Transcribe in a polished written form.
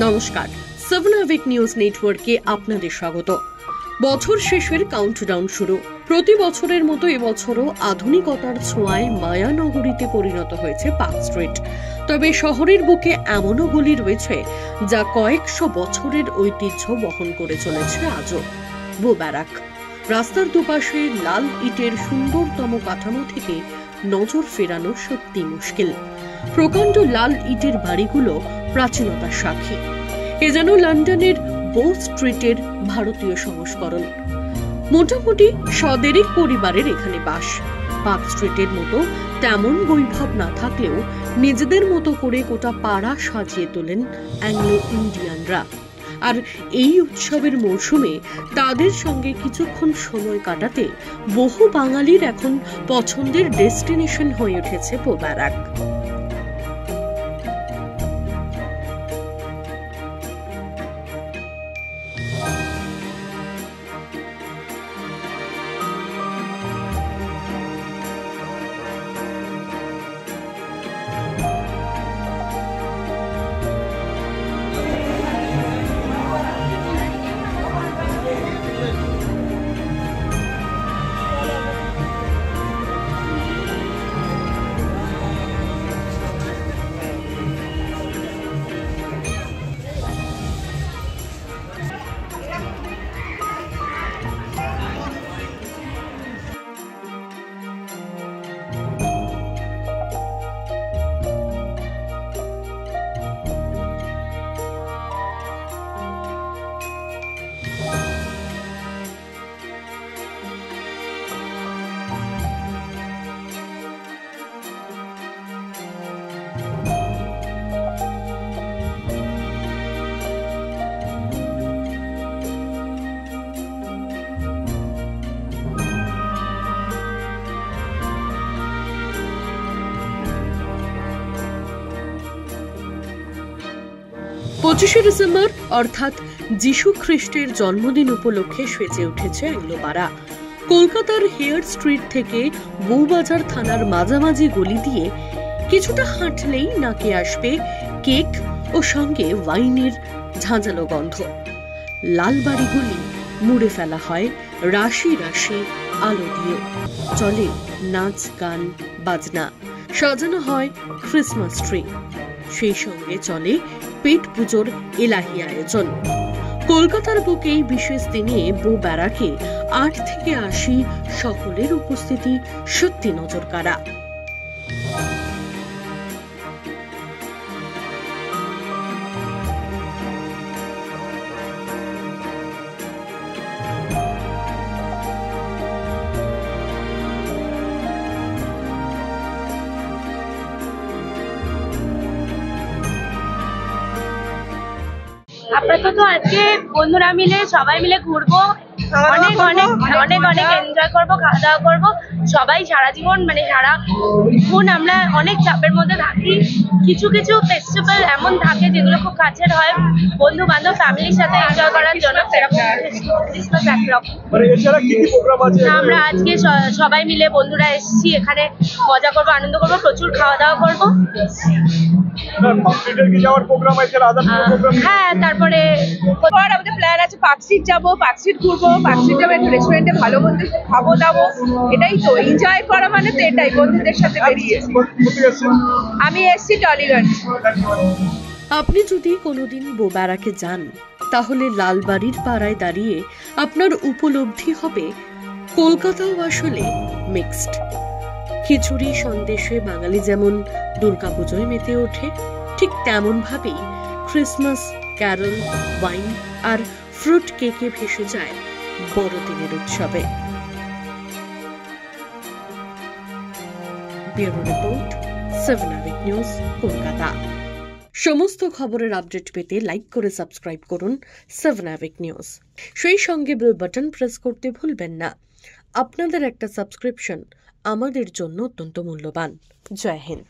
নমস্কার, 7 hour news নেটওয়ার্কে আপনাদের স্বাগত। বছর শেষের কাউন্টডাউন শুরু। প্রতি বছরের মতো এবছরও আধুনিকতার ছোঁয়ায় মায়ানগরীতে পরিণত হয়েছে পার্ক স্ট্রিট। তবে শহরের বুকে এমনও গলি রয়েছে যা কয়েকশো বছরের ঐতিহ্য বহন করে চলেছে আজও। বো ব্যারাক রাস্তার দুপাশে লাল ইটের সুন্দরতম কাঠামো থেকে নজর ফেরানো সত্যি মুশকিল। প্রকাণ্ড লাল ইটের বাড়িগুলো প্রাচীনতার সাক্ষী। এ যেন লন্ডনের বো স্ট্রিটের ভারতীয় সংস্করণ। মোটামুটি শদেরিক পরিবারের এখানে বাস। পার্ক স্ট্রিটের মতো তেমন বৈভব না থাকলেও নিজেদের মতো করে গোটা পাড়া সাজিয়ে তোলেন অ্যাংলো ইন্ডিয়ানরা। আর এই উৎসবের মরশুমে তাদের সঙ্গে কিছুক্ষণ সময় কাটাতে বহু বাঙালির এখন পছন্দের ডেস্টিনেশন হয়ে উঠেছে বো ব্যারাক। পঁচিশে ডিসেম্বর অর্থাৎ যিশু খ্রিস্টের জন্মদিন উপলক্ষে সেজে উঠেছে অ্যাংলোপাড়া। কলকাতার হেয়ার স্ট্রিট থেকে বউবাজার থানার মাঝামাঝি গলি দিয়ে কিছুটা হাঁটলেই নাকে আসবে কেক ও সঙ্গে ওয়াইনের ঝাঁঝালো গন্ধ। লাল বাড়িগুলি মুড়ে ফেলা হয় রাশি রাশি আলো দিয়ে। চলে নাচ গান বাজনা, সাজানো হয় ক্রিসমাস ট্রি। সেই সঙ্গে চলে পেট পুজোর এলাহি আয়োজন। কলকাতার বুকে এই বিশেষ দিনে বো ব্যারাকে 8 থেকে 80 সকলের উপস্থিতি সত্যি নজর কাড়া। আপাতত আজকে বন্ধুরা মিলে সবাই মিলে ঘুরবো, অনেক অনেক অনেক অনেক এনজয় করবো, খাওয়া দাওয়া করবো। সবাই সারা জীবন সারাক্ষণ আমরা অনেক চাপের মধ্যে থাকি। কিছু কিছু ফেস্টিভ্যাল এমন থাকে যেগুলো খুব কাছের হয়, বন্ধু বান্ধব ফ্যামিলির সাথে এনজয় করার জন্য। সেরকম ক্রিসমাস একরকম। আমরা আজকে সবাই মিলে বন্ধুরা এসেছি, এখানে মজা করবো, আনন্দ করবো, প্রচুর খাওয়া দাওয়া করবো। হ্যাঁ, তারপরে আমাদের প্ল্যান আছে পার্ক স্ট্রিট যাবো, পার্ক স্ট্রিট ঘুরবো, পার্ক স্ট্রিট যাবো, একটু রেস্টুরেন্টে ভালো মন্দ খাবো দাবো। এটাই তো এনজয় করা, মানে তো এটাই। বন্ধুদের সাথে বেরিয়েছি। আমি এসছি টলিগঞ্জ। আপনি যদি কোনোদিন বো ব্যারাকে যান তাহলে লালবাড়ির পাড়ায় দাঁড়িয়ে আপনার উপলব্ধি হবে কলকাতাও আসলে মিক্সড। খিচুড়ি সন্দেশে বাঙালি যেমন দুর্গাপুজোয় মেতে ওঠে, ঠিক তেমন ভাবেই ক্রিসমাস ক্যারল, ওয়াইন আর ফ্রুট কেকে ভেসে যায় বড়দিনের উৎসবে। Bureau report, 7 hour news, Kolkata. সমস্ত খবরের আপডেট পেতে লাইক করে সাবস্ক্রাইব করুন 7 আওয়ার নিউজ। সেই সঙ্গে বেল বাটন প্রেস করতে ভুলবেন না। আপনাদের একটা সাবস্ক্রিপশন আমাদের জন্য অত্যন্ত মূল্যবান। জয় হিন্দ।